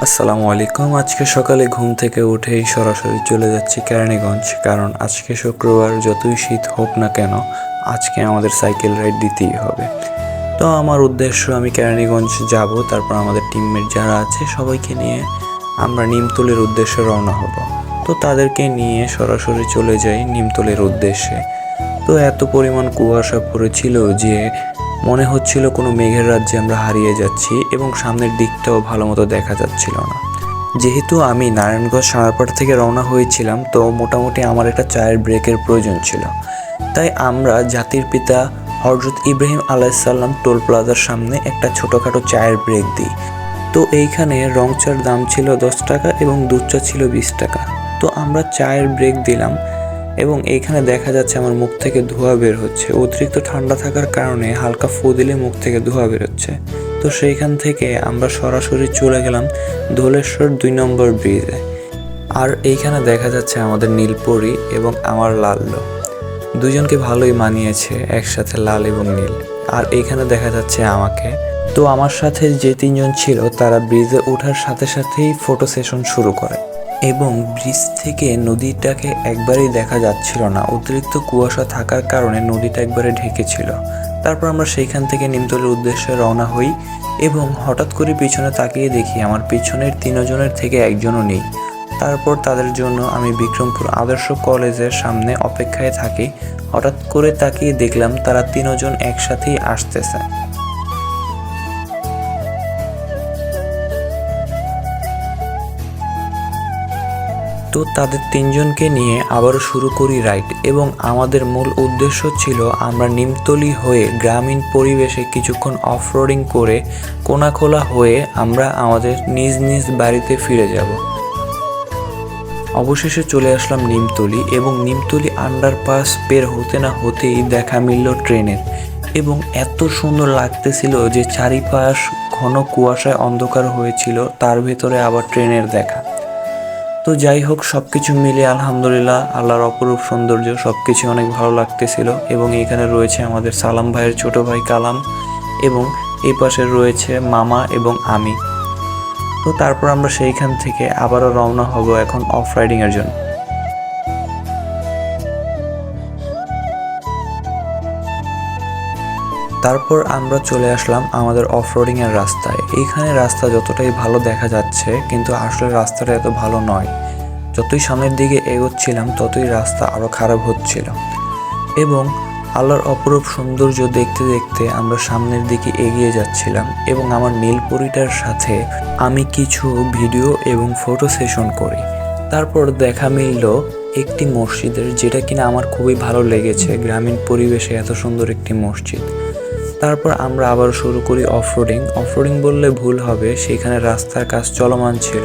আসসালামু আলাইকুম। আজকে সকালে ঘুম থেকে উঠেই সরাসরি চলে যাচ্ছি কেরানীগঞ্জ, কারণ আজকে শুক্রবার, যতই শীত হোক না কেন আজকে আমাদের সাইকেল রাইড দিতেই হবে। তো আমার উদ্দেশ্য, আমি কেরানীগঞ্জ যাব, তারপর আমাদের টিমমেট যারা আছে সবাইকে নিয়ে আমরা নিমতলির উদ্দেশ্যে রওনা হব। তো তাদেরকে নিয়ে সরাসরি চলে যাই নিমতলির উদ্দেশ্যে। তো এত পরিমাণ কুয়াশা পড়েছিল যে মনে হচ্ছিল কোনো মেঘের রাজ্যে আমরা হারিয়ে যাচ্ছি, এবং সামনের দিকটাও ভালো মতো দেখা যাচ্ছিল না। যেহেতু আমি নারায়ণগঞ্জ সারাপাড় থেকে রওনা হয়েছিলাম, তো মোটামুটি আমার একটা চায়ের ব্রেকের প্রয়োজন ছিল। তাই আমরা জাতির পিতা হযরত ইব্রাহিম আলাইহিসসালাম টোল প্লাজার সামনে একটা ছোটোখাটো চায়ের ব্রেক দিই। তো এইখানে রং চার দাম ছিল 10 টাকা এবং দুধ চা ছিল 20 টাকা। তো আমরা চায়ের ব্রেক দিলাম, এবং এইখানে দেখা যাচ্ছে আমার মুখ থেকে ধোঁয়া বের হচ্ছে। অতিরিক্ত ঠান্ডা থাকার কারণে হালকা ফু দিলে মুখ থেকে ধোঁয়া বেরোচ্ছে। তো সেইখান থেকে আমরা সরাসরি চলে গেলাম ধলেশ্বর 2 নম্বর ব্রিজে। আর এইখানে দেখা যাচ্ছে আমাদের নীলপরি এবং আমার লাল্লো, দুজনকে ভালোই মানিয়েছে একসাথে, লাল এবং নীল। আর এইখানে দেখা যাচ্ছে আমাকে। তো আমার সাথে যে 3 জন ছিল তারা ব্রিজে ওঠার সাথে সাথেই ফটো সেশন শুরু করে, এবং ব্রিজ থেকে নদীটাকে একবারেই দেখা যাচ্ছিল না, অতিরিক্ত কুয়াশা থাকার কারণে নদীটা একবারে ঢেকেছিল। তারপর আমরা সেইখান থেকে নিমতলির উদ্দেশ্যে রওনা হই, এবং হঠাৎ করে পিছনে তাকিয়ে দেখি আমার পিছনের 3 জনের থেকে একজনও নেই। তারপর তাদের জন্য আমি বিক্রমপুর আদর্শ কলেজের সামনে অপেক্ষায় থাকি। হঠাৎ করে তাকিয়ে দেখলাম তারা 3 জন একসাথেই আসতেছে। তো তাদের 3 জনকে নিয়ে আবারও শুরু করি রাইড, এবং আমাদের মূল উদ্দেশ্য ছিল আমরা নিমতলি হয়ে গ্রামীণ পরিবেশে কিছুক্ষণ অফরোডিং করে কোনাখোলা হয়ে আমরা আমাদের নিজ নিজ বাড়িতে ফিরে যাব। অবশেষে চলে আসলাম নিমতলি, এবং নিমতলি আন্ডারপাস পের হতে না হতেই দেখা মিলল ট্রেনের, এবং এত সুন্দর লাগতেছিল যে চারিপাশ ঘন কুয়াশায় অন্ধকার হয়েছিল, তার ভেতরে আবার ট্রেনের দেখা। তো যাই হোক, সব কিছু মিলে আলহামদুলিল্লাহ, আল্লাহর অপরূপ সৌন্দর্য, সব কিছু অনেক ভালো লাগতেছিল। এবং এখানে রয়েছে আমাদের সালাম ভাইয়ের ছোট ভাই কালাম, এবং এই পাশে রয়েছে মামা এবং আমি। তো তারপর আমরা সেইখান থেকে আবারও রওনা হব এখন অফ রাইডিংয়ের জন্য। তারপর আমরা চলে আসলাম আমাদের অফরোডিংয়ের রাস্তায়। এইখানে রাস্তা যতটাই ভালো দেখা যাচ্ছে, কিন্তু আসলে রাস্তাটা এত ভালো নয়। যতই সামনের দিকে এগোচ্ছিলাম ততই রাস্তা আরও খারাপ হচ্ছিল, এবং আল্লাহর অপরূপ সৌন্দর্য দেখতে দেখতে আমরা সামনের দিকে এগিয়ে যাচ্ছিলাম। এবং আমার নীলপরিটার সাথে আমি কিছু ভিডিও এবং ফটো সেশন করি। তারপর দেখা মিলল একটি মসজিদের, যেটা কিনা আমার খুবই ভালো লেগেছে, গ্রামীণ পরিবেশে এত সুন্দর একটি মসজিদ। তারপর আমরা আবার শুরু করি অফরোডিং বললে ভুল হবে, সেখানে রাস্তার কাজ চলমান ছিল।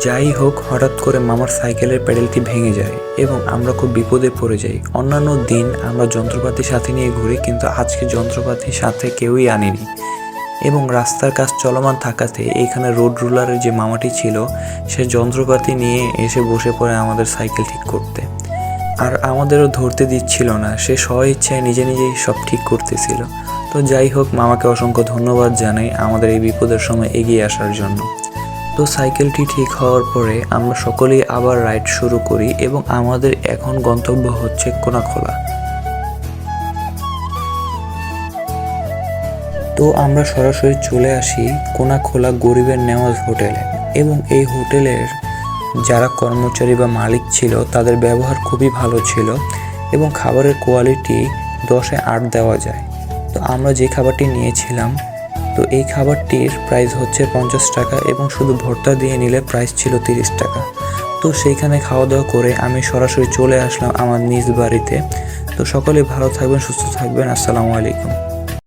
যাই হোক, হঠাৎ করে মামার সাইকেলের প্যাডেলটি ভেঙে যায়, এবং আমরা খুব বিপদে পড়ে যাই। অন্যান্য দিন আমরা যন্ত্রপাতি সাথে নিয়ে ঘুরি, কিন্তু আজকে যন্ত্রপাতি সাথে কেউই আনেনি। এবং রাস্তার কাজ চলমান থাকাতে এখানে রোড রুলারের যে মামাটি ছিল, সে যন্ত্রপাতি নিয়ে এসে বসে পড়ে আমাদের সাইকেল ঠিক করতে। আর আমাদেরও ধরতে দিচ্ছিল না, সে স্ব-ইচ্ছায় নিজে নিজেই সব ঠিক করতেছিল। তো যাই হোক, মামাকে অসংখ্য ধন্যবাদ জানাই আমাদের এই বিপদের সময় এগিয়ে আসার জন্য। তো সাইকেলটি ঠিক হওয়ার পরে আমরা সকলেই আবার রাইড শুরু করি, এবং আমাদের এখন গন্তব্য হচ্ছে কোনাখোলা। তো আমরা সরাসরি চলে আসি কোনাখোলা গরিবের নেওয়াজ হোটেলে, এবং এই হোটেলের যারা কর্মচারী বা মালিক ছিল তাদের ব্যবহার খুবই ভালো ছিল, এবং খাবারের কোয়ালিটি 10-এ 8 দেওয়া যায়। তো আমরা যে খাবারটি নিয়েছিলাম, তো এই খাবারটির প্রাইস হচ্ছে 50 টাকা, এবং শুধু ভর্তা দিয়ে নিলে প্রাইস ছিল 30 টাকা। তো সেইখানে খাওয়া দাওয়া করে আমি সরাসরি চলে আসলাম আমার নিজ বাড়িতে। তো সকলে ভালো থাকবেন, সুস্থ থাকবেন। আসসালামু আলাইকুম।